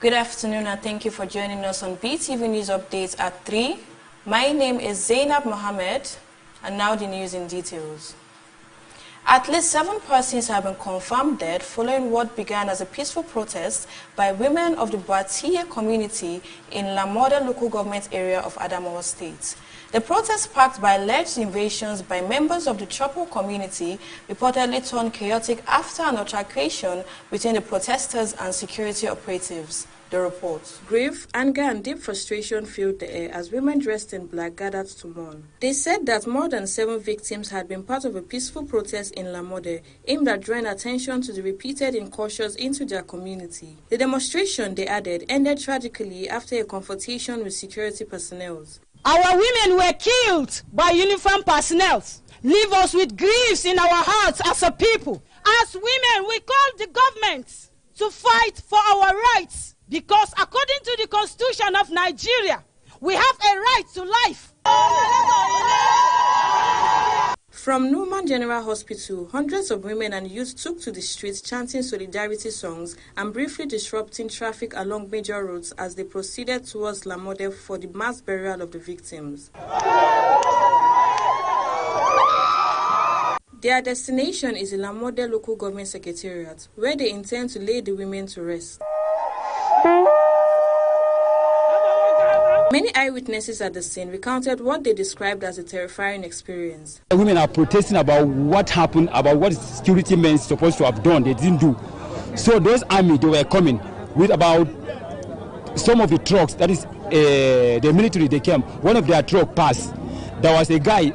Good afternoon and thank you for joining us on Beetv News Updates at 3. My name is Zainab Mohammed and now the news in details. At least 7 persons have been confirmed dead following what began as a peaceful protest by women of the Beetv community in Lamode local government area of Adamawa State. The protest sparked by alleged invasions by members of the Chopo community reportedly turned chaotic after an altercation between the protesters and security operatives. The report. Grief, anger and deep frustration filled the air as women dressed in black gathered to mourn. They said that more than 7 victims had been part of a peaceful protest in Lamode aimed at drawing attention to the repeated incursions into their community. The demonstration, they added, ended tragically after a confrontation with security personnel. Our women were killed by uniformed personnel. Leave us with griefs in our hearts as a people. As women, we call the government to fight for our rights. Because according to the Constitution of Nigeria, we have a right to life. From Numan General Hospital, hundreds of women and youth took to the streets chanting solidarity songs and briefly disrupting traffic along major roads as they proceeded towards Lamode for the mass burial of the victims. Their destination is the Lamode Local Government Secretariat, where they intend to lay the women to rest. Many eyewitnesses at the scene recounted what they described as a terrifying experience. The women are protesting about what happened, about what security men supposed to have done. They didn't do. So those army, they were coming with about some of the trucks. That is the military. They came. One of their truck passed. There was a guy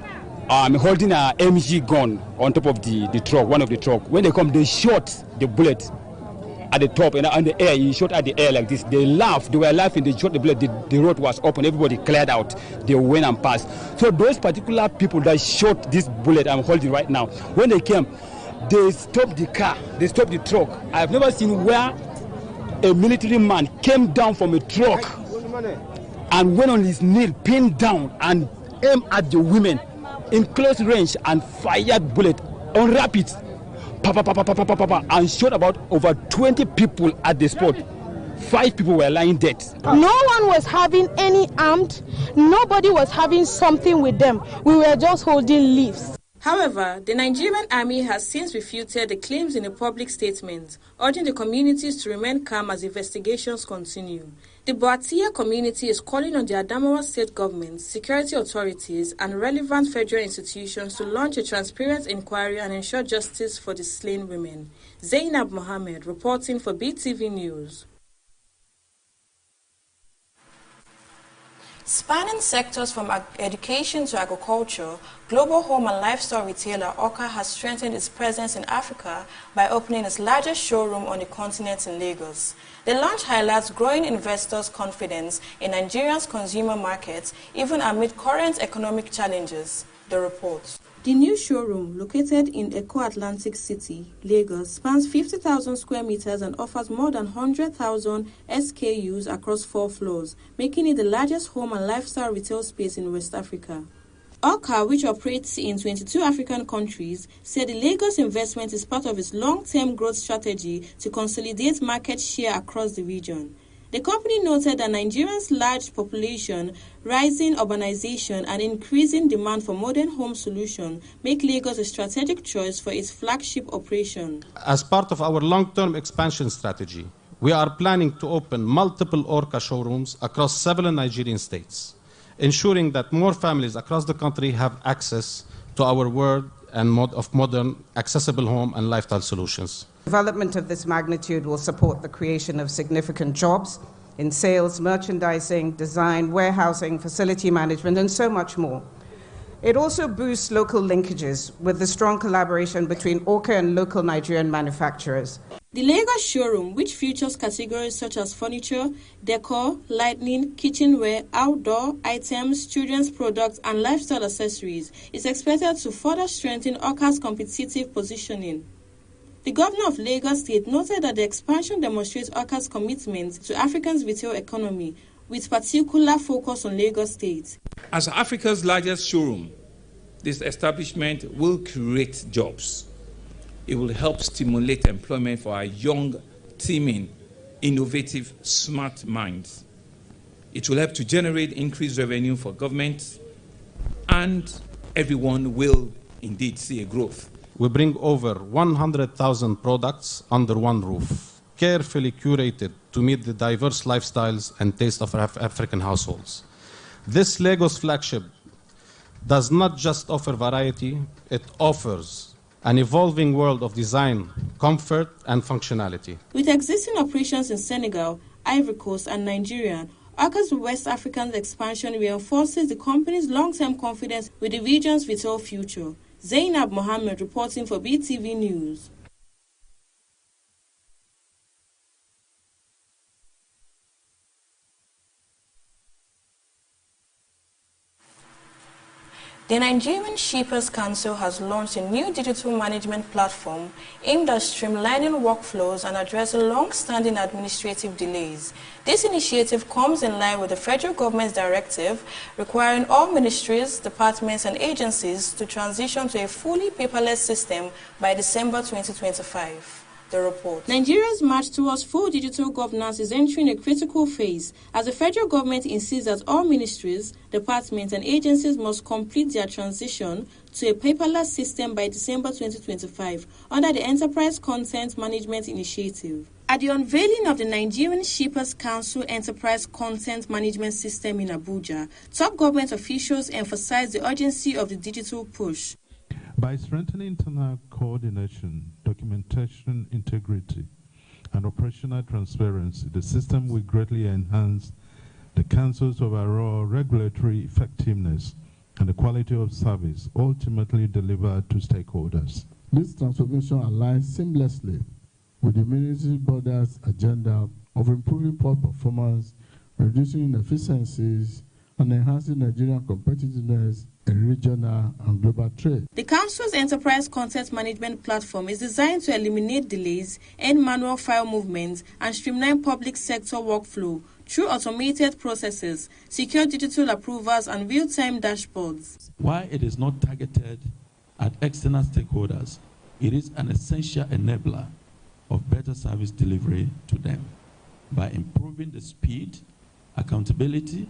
holding a MG gun on top of the truck. One of the truck. When they come, they shot the bullet at the top and on the air. He shot at the air like this. They laughed. They were laughing. They shot the bullet. The road was open. Everybody cleared out. They went and passed. So those particular people that shot this bullet I'm holding right now, when they came, they stopped the car. They stopped the truck. I have never seen where a military man came down from a truck and went on his knee, pinned down, and aimed at the women in close range and fired bullet on rapid. And shot about over 20 people at the spot. 5 people were lying dead. No one was having any armed. Nobody was having something with them. We were just holding leaves. However, the Nigerian army has since refuted the claims in a public statement, urging the communities to remain calm as investigations continue. The Beetv community is calling on the Adamawa state government, security authorities, and relevant federal institutions to launch a transparent inquiry and ensure justice for the slain women. Zainab Mohammed reporting for Beetv News. Spanning sectors from education to agriculture, global home and lifestyle retailer Oka has strengthened its presence in Africa by opening its largest showroom on the continent in Lagos. The launch highlights growing investors' confidence in Nigeria's consumer markets, even amid current economic challenges. The report. The new showroom, located in Eco-Atlantic City, Lagos, spans 50,000 square meters and offers more than 100,000 SKUs across 4 floors, making it the largest home and lifestyle retail space in West Africa. Oka, which operates in 22 African countries, said the Lagos investment is part of its long-term growth strategy to consolidate market share across the region. The company noted that Nigeria's large population, rising urbanization, and increasing demand for modern home solutions make Lagos a strategic choice for its flagship operation. As part of our long-term expansion strategy, we are planning to open multiple Orca showrooms across several Nigerian states, ensuring that more families across the country have access to our world and of modern, accessible home and lifestyle solutions. Development of this magnitude will support the creation of significant jobs in sales, merchandising, design, warehousing, facility management, and so much more. It also boosts local linkages with the strong collaboration between Orca and local Nigerian manufacturers. The Lagos showroom, which features categories such as furniture, decor, lighting, kitchenware, outdoor items, children's products, and lifestyle accessories, is expected to further strengthen Orca's competitive positioning. The governor of Lagos State noted that the expansion demonstrates Orca's commitment to Africa's retail economy, with particular focus on Lagos State. As Africa's largest showroom, this establishment will create jobs. It will help stimulate employment for our young, teeming innovative, smart minds. It will help to generate increased revenue for government, and everyone will indeed see a growth. We bring over 100,000 products under one roof, carefully curated to meet the diverse lifestyles and tastes of African households. This Lagos flagship does not just offer variety, it offers an evolving world of design, comfort, and functionality. With existing operations in Senegal, Ivory Coast, and Nigeria, Orca's West African expansion reinforces the company's long-term confidence with the region's vital future. Zainab Mohammed reporting for Beetv News. The Nigerian Shippers Council has launched a new digital management platform aimed at streamlining workflows and addressing long-standing administrative delays. This initiative comes in line with the federal government's directive requiring all ministries, departments, and agencies to transition to a fully paperless system by December 2025. The report. Nigeria's march towards full digital governance is entering a critical phase as the federal government insists that all ministries, departments, and agencies must complete their transition to a paperless system by December 2025 under the Enterprise Content Management Initiative. At the unveiling of the Nigerian Shippers Council Enterprise Content Management System in Abuja, top government officials emphasized the urgency of the digital push. By strengthening internal coordination, documentation integrity, and operational transparency, the system will greatly enhance the Council's overall regulatory effectiveness and the quality of service ultimately delivered to stakeholders. This transformation aligns seamlessly with the Ministry Board's agenda of improving port performance, reducing inefficiencies, and enhancing Nigerian competitiveness in regional and global trade. The Council's Enterprise Content Management Platform is designed to eliminate delays, end manual file movement, and streamline public sector workflow through automated processes, secure digital approvals, and real-time dashboards. While it is not targeted at external stakeholders, it is an essential enabler of better service delivery to them by improving the speed, accountability,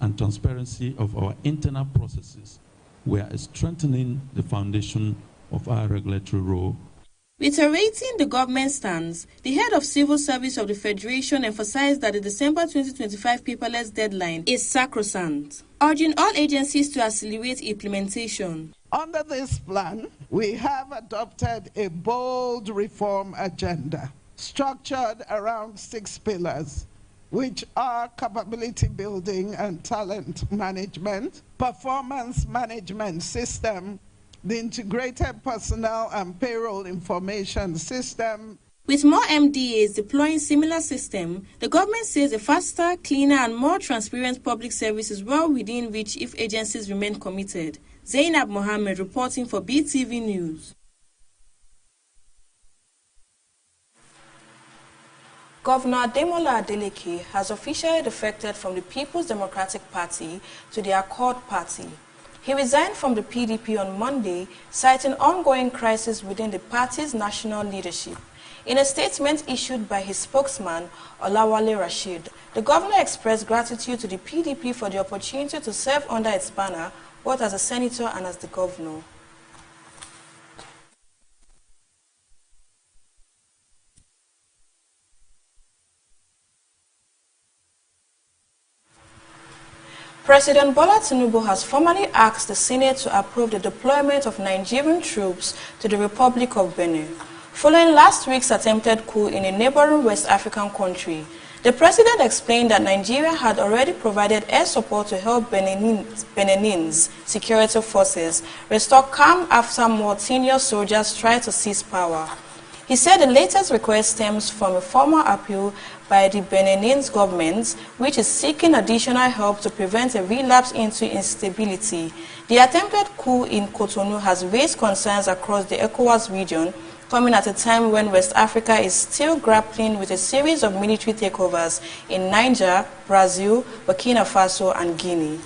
and transparency of our internal processes. We are strengthening the foundation of our regulatory role. Reiterating the government stance, the head of civil service of the Federation emphasized that the December 2025 paperless deadline is sacrosanct, urging all agencies to accelerate implementation. Under this plan, we have adopted a bold reform agenda structured around 6 pillars, which are capability building and talent management, performance management system, the integrated personnel and payroll information system. With more MDAs deploying similar system, the government says a faster, cleaner, and more transparent public service is well within reach if agencies remain committed. Zainab Mohammed reporting for Beetv News. Governor Ademola Adeleke has officially defected from the People's Democratic Party to the Accord Party. He resigned from the PDP on Monday, citing ongoing crisis within the party's national leadership. In a statement issued by his spokesman, Olawale Rashid, the governor expressed gratitude to the PDP for the opportunity to serve under its banner, both as a senator and as the governor. President Bola Tinubu has formally asked the Senate to approve the deployment of Nigerian troops to the Republic of Benin, following last week's attempted coup in a neighboring West African country. The president explained that Nigeria had already provided air support to help Benin's security forces restore calm after more senior soldiers tried to seize power. He said the latest request stems from a formal appeal by the Beninese government, which is seeking additional help to prevent a relapse into instability. The attempted coup in Cotonou has raised concerns across the ECOWAS region, coming at a time when West Africa is still grappling with a series of military takeovers in Niger, Brazil, Burkina Faso, and Guinea.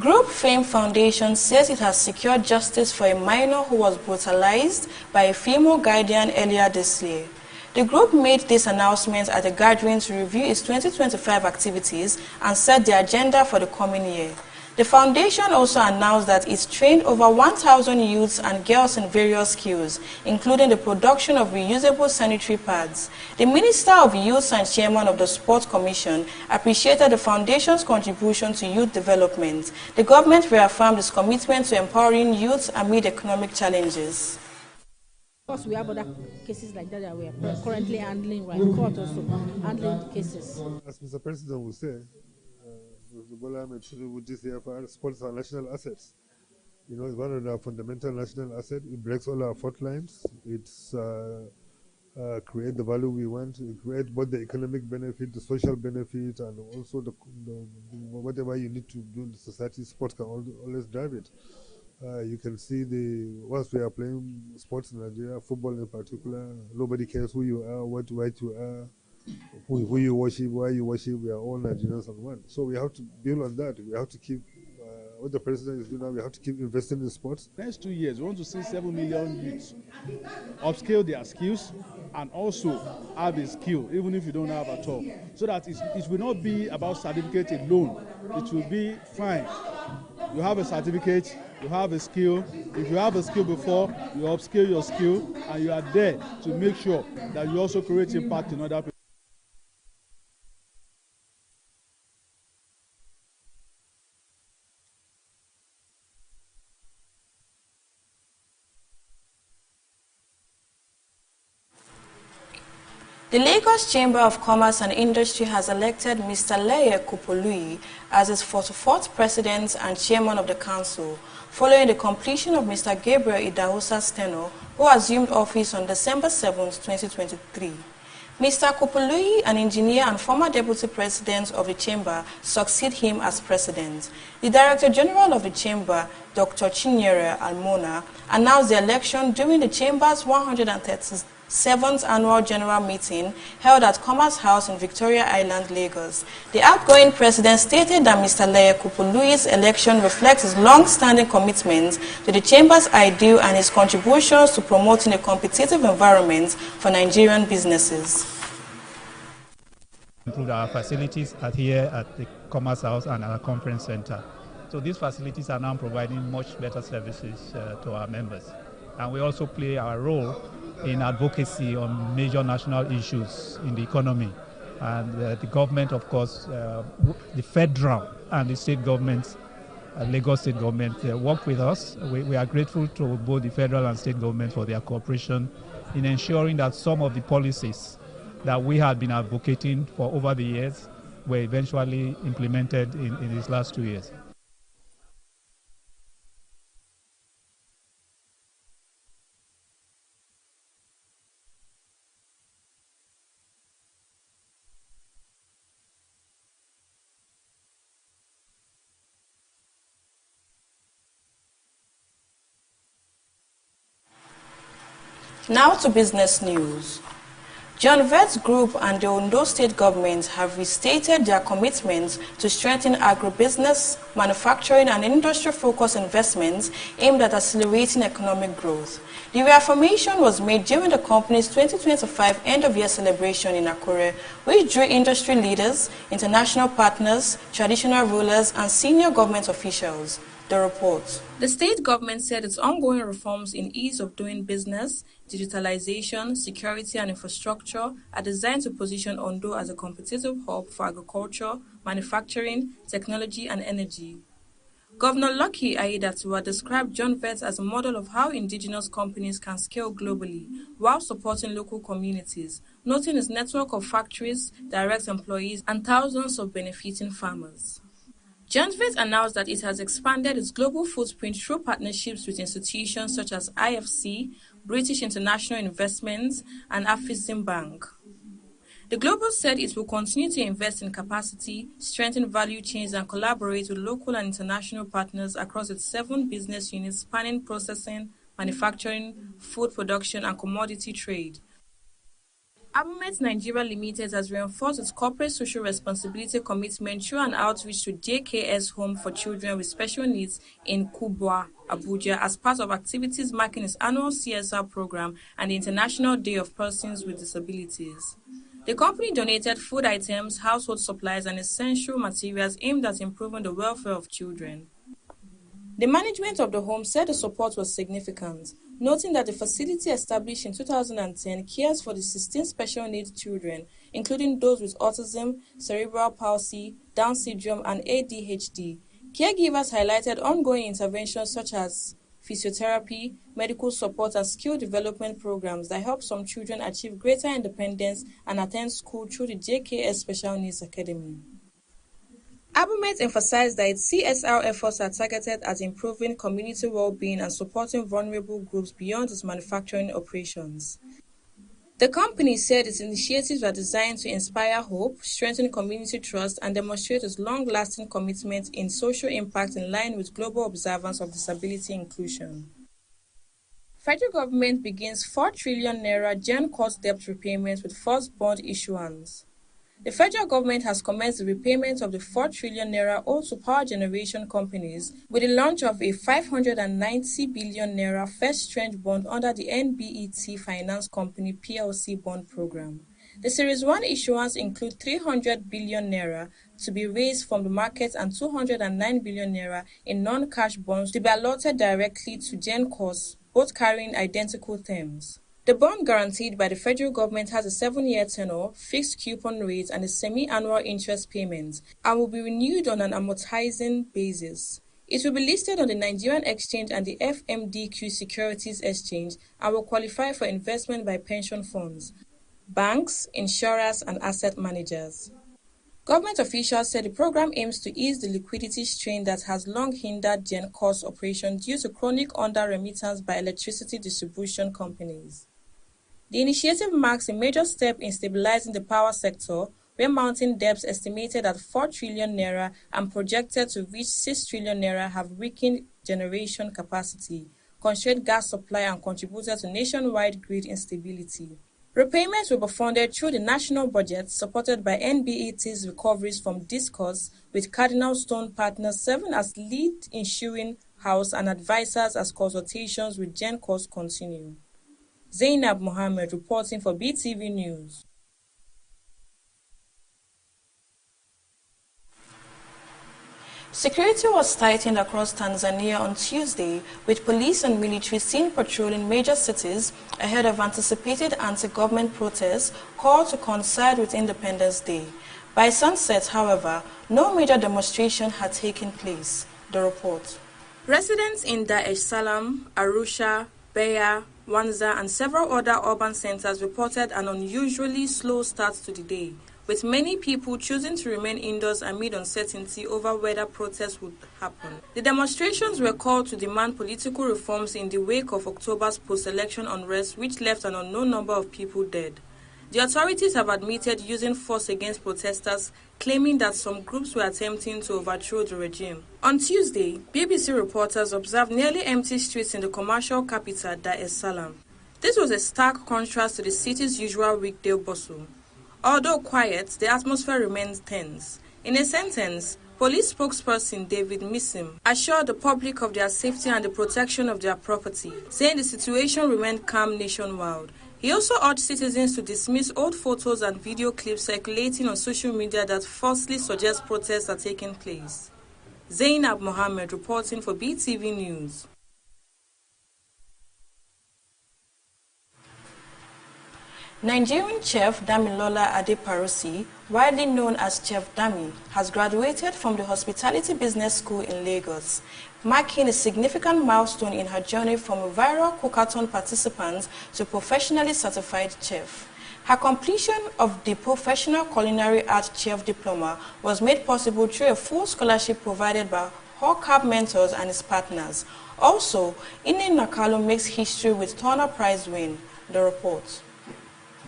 Group Fame Foundation says it has secured justice for a minor who was brutalized by a female guardian earlier this year. The group made this announcement at a gathering to review its 2025 activities and set the agenda for the coming year. The foundation also announced that it's trained over 1,000 youths and girls in various skills, including the production of reusable sanitary pads. The Minister of Youth and Chairman of the Sports Commission appreciated the foundation's contribution to youth development. The government reaffirmed its commitment to empowering youth amid economic challenges. Of course, we have other cases like that we are currently handling, right? Court also handling cases. As Mr. President will say, this year for sports are national assets. You know, it's one of our fundamental national assets. It breaks all our fault lines. It's create the value we want. It create both the economic benefit, the social benefit, and also the whatever you need to do in the society. Sport can always drive it. You can see once we are playing sports in Nigeria, football in particular, nobody cares who you are, what white you are, who you worship, why you worship. We are all Nigerians and one. So we have to build on that. We have to keep what the president is doing now. We have to keep investing in sports. Next 2 years, we want to see 7 million youths upscale their skills and also have a skill, even if you don't have at all. So that it will not be about certificate alone. It will be fine. You have a certificate, you have a skill. If you have a skill before, you upscale your skill, and you are there to make sure that you also create impact in other people. The Lagos Chamber of Commerce and Industry has elected Mr. Leye Kupolui as its 44th president and chairman of the council, following the completion of Mr. Gabriel Idahosa's tenure, who assumed office on December 7, 2023. Mr. Kupolui, an engineer and former deputy president of the chamber, succeed him as president. The Director General of the chamber, Dr. Chinyere Almona, announced the election during the chamber's 137th annual general meeting held at Commerce House in Victoria Island, Lagos. The outgoing president stated that Mr. Leye Kupolui's election reflects his long-standing commitment to the chamber's ideal and his contributions to promoting a competitive environment for Nigerian businesses. Improved our facilities here at the Commerce House and our conference center. So these facilities are now providing much better services to our members. And we also play our role in advocacy on major national issues in the economy. And the government, of course, the federal and the state governments, Lagos state government, work with us. We are grateful to both the federal and state government for their cooperation in ensuring that some of the policies that we had been advocating for over the years were eventually implemented in these last 2 years. Now to business news. John Vett Group and the Ondo State government have restated their commitment to strengthen agribusiness, manufacturing and industry-focused investments aimed at accelerating economic growth. The reaffirmation was made during the company's 2025 end-of-year celebration in Akure, which drew industry leaders, international partners, traditional rulers and senior government officials. The report. The state government said its ongoing reforms in ease of doing business, digitalization, security and infrastructure are designed to position Ondo as a competitive hub for agriculture, manufacturing, technology and energy. Governor Lucky Aiyedatiwa described John Vett as a model of how indigenous companies can scale globally while supporting local communities, noting its network of factories, direct employees and thousands of benefiting farmers. John Vett announced that it has expanded its global footprint through partnerships with institutions such as IFC, British International Investments, and Afreximbank. The Global said it will continue to invest in capacity, strengthen value chains, and collaborate with local and international partners across its 7 business units spanning processing, manufacturing, food production, and commodity trade. Abumet Nigeria Limited has reinforced its corporate social responsibility commitment through an outreach to JKS Home for Children with Special Needs in Kubwa, Abuja, as part of activities marking its annual CSR program and the International Day of Persons with Disabilities. The company donated food items, household supplies, and essential materials aimed at improving the welfare of children. The management of the home said the support was significant, noting that the facility established in 2010 cares for the 16 special needs children, including those with autism, cerebral palsy, Down syndrome, and ADHD. Caregivers highlighted ongoing interventions such as physiotherapy, medical support, and skill development programs that help some children achieve greater independence and attend school through the JKS Special Needs Academy. Abumet emphasized that its CSR efforts are targeted at improving community well-being and supporting vulnerable groups beyond its manufacturing operations. The company said its initiatives are designed to inspire hope, strengthen community trust, and demonstrate its long-lasting commitment in social impact in line with global observance of disability inclusion. Federal government begins 4 trillion naira Gen cost debt repayment with first bond issuance. The federal government has commenced the repayment of the 4 trillion naira owed to power generation companies with the launch of a 590 billion naira first tranche bond under the NBET Finance Company PLC bond program. The Series 1 issuance includes 300 billion naira to be raised from the market and 209 billion naira in non-cash bonds to be allotted directly to GenCos, both carrying identical terms. The bond guaranteed by the federal government has a 7-year tenure, fixed coupon rates, and a semi-annual interest payment, and will be renewed on an amortizing basis. It will be listed on the Nigerian Exchange and the FMDQ Securities Exchange and will qualify for investment by pension funds, banks, insurers, and asset managers. Government officials said the program aims to ease the liquidity strain that has long hindered GenCos operations due to chronic under-remittance by electricity distribution companies. The initiative marks a major step in stabilizing the power sector, where mounting debts estimated at 4 trillion naira and projected to reach 6 trillion naira have weakened generation capacity, constrained gas supply, and contributed to nationwide grid instability. Repayments will be funded through the national budget, supported by NBET's recoveries from discourse, with Cardinal Stone Partners serving as lead insuring house and advisors as consultations with GenCos continue. Zainab Mohammed reporting for Beetv News. Security was tightened across Tanzania on Tuesday, with police and military seen patrolling major cities ahead of anticipated anti-government protests called to coincide with Independence Day. By sunset, however, no major demonstration had taken place. The report. Residents in Dar es Salaam, Arusha, Beira, Wanza, and several other urban centers reported an unusually slow start to the day, with many people choosing to remain indoors amid uncertainty over whether protests would happen. The demonstrations were called to demand political reforms in the wake of October's post-election unrest, which left an unknown number of people dead. The authorities have admitted using force against protesters, claiming that some groups were attempting to overthrow the regime. On Tuesday, BBC reporters observed nearly empty streets in the commercial capital, Dar es Salaam. This was a stark contrast to the city's usual weekday bustle. Although quiet, the atmosphere remains tense. In a sentence, police spokesperson David Missim assured the public of their safety and the protection of their property, saying the situation remained calm nationwide. He also urged citizens to dismiss old photos and video clips circulating on social media that falsely suggest protests are taking place. Zainab Mohammed reporting for Beetv News. Nigerian chef Damilola Adeparusi, widely known as Chef Dami, has graduated from the Hospitality Business School in Lagos, marking a significant milestone in her journey from a viral cookathon participant to professionally certified chef. Her completion of the Professional Culinary Arts Chef Diploma was made possible through a full scholarship provided by Hawkab Mentors and his partners. Also, Ine Nakalo makes history with Turner Prize win. The report.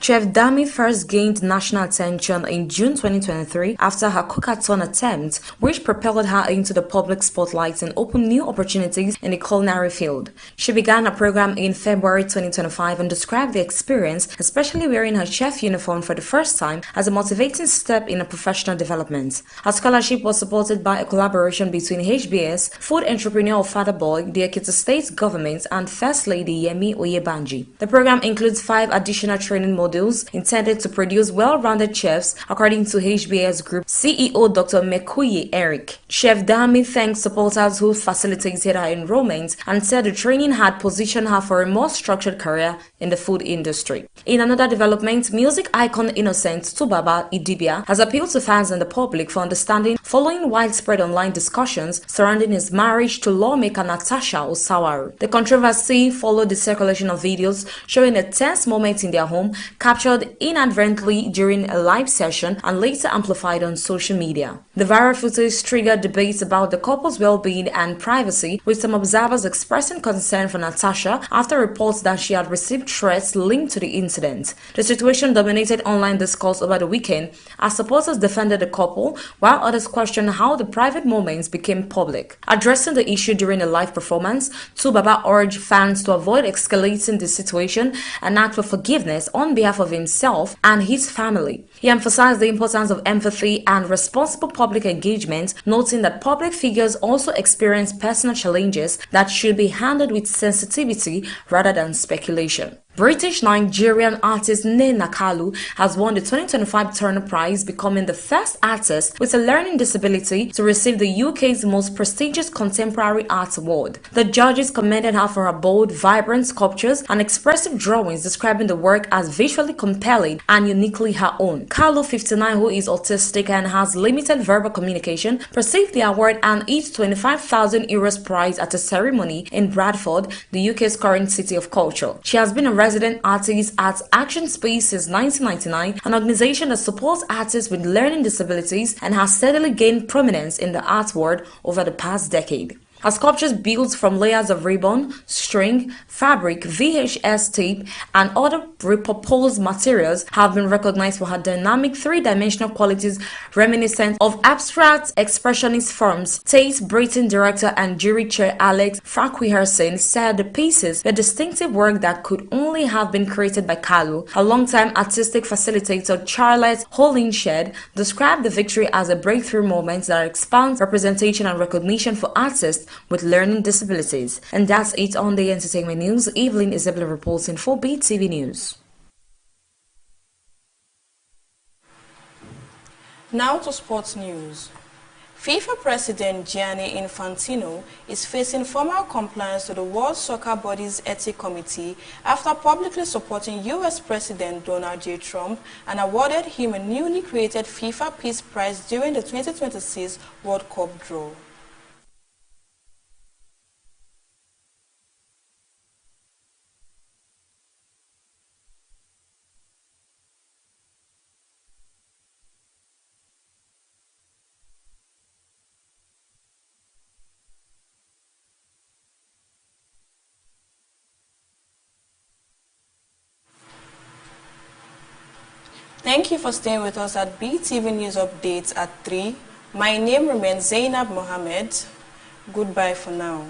Chef Dami first gained national attention in June 2023 after her cookathon attempt, which propelled her into the public spotlight and opened new opportunities in the culinary field. She began a program in February 2025 and described the experience, especially wearing her chef uniform for the first time, as a motivating step in her professional development. Her scholarship was supported by a collaboration between HBS, Food Entrepreneur of Fatherboy, the Ekiti State Government, and First Lady Yemi Oyebanji. The program includes 5 additional training modules intended to produce well-rounded chefs, according to HBS Group CEO Dr. Mekuye Eric. Chef Dami thanked supporters who facilitated her enrollment and said the training had positioned her for a more structured career in the food industry. In another development, music icon Innocent Tubaba Idibia has appealed to fans and the public for understanding following widespread online discussions surrounding his marriage to lawmaker Natasha Osawaru. The controversy followed the circulation of videos showing a tense moment in their home, captured inadvertently during a live session and later amplified on social media. The viral footage triggered debates about the couple's well-being and privacy, with some observers expressing concern for Natasha after reports that she had received threats linked to the incident. The situation dominated online discourse over the weekend as supporters defended the couple, while others questioned how the private moments became public. Addressing the issue during a live performance, Tubaba urged fans to avoid escalating the situation and ask for forgiveness on behalf of himself and his family. He emphasized the importance of empathy and responsible public engagement, noting that public figures also experience personal challenges that should be handled with sensitivity rather than speculation. British-Nigerian artist Nena Kalu has won the 2025 Turner Prize, becoming the first artist with a learning disability to receive the UK's most prestigious contemporary art award. The judges commended her for her bold, vibrant sculptures and expressive drawings, describing the work as visually compelling and uniquely her own. Kalu, 59, who is autistic and has limited verbal communication, received the award and each €25,000 prize at a ceremony in Bradford, the UK's current city of culture. She has been a resident artist at Action Space since 1999, an organization that supports artists with learning disabilities and has steadily gained prominence in the art world over the past decade. Her sculptures built from layers of ribbon, string, fabric, VHS tape, and other repurposed materials have been recognized for her dynamic three-dimensional qualities reminiscent of abstract expressionist forms. Tate Britain director and jury chair Alex Farquharson said the pieces were distinctive work that could only have been created by Kalu. A longtime artistic facilitator Charlotte Holinshed described the victory as a breakthrough moment that expands representation and recognition for artists with learning disabilities. And that's it on the entertainment news. Evelyn Isabella reporting for Beetv News. Now to sports news. FIFA President Gianni Infantino is facing formal compliance to the World Soccer Body's Ethics Committee after publicly supporting U.S. President Donald J. Trump and awarded him a newly created FIFA Peace Prize during the 2026 World Cup draw. Thank you for staying with us at Beetv News Updates at 3. My name remains Zainab Mohammed. Goodbye for now.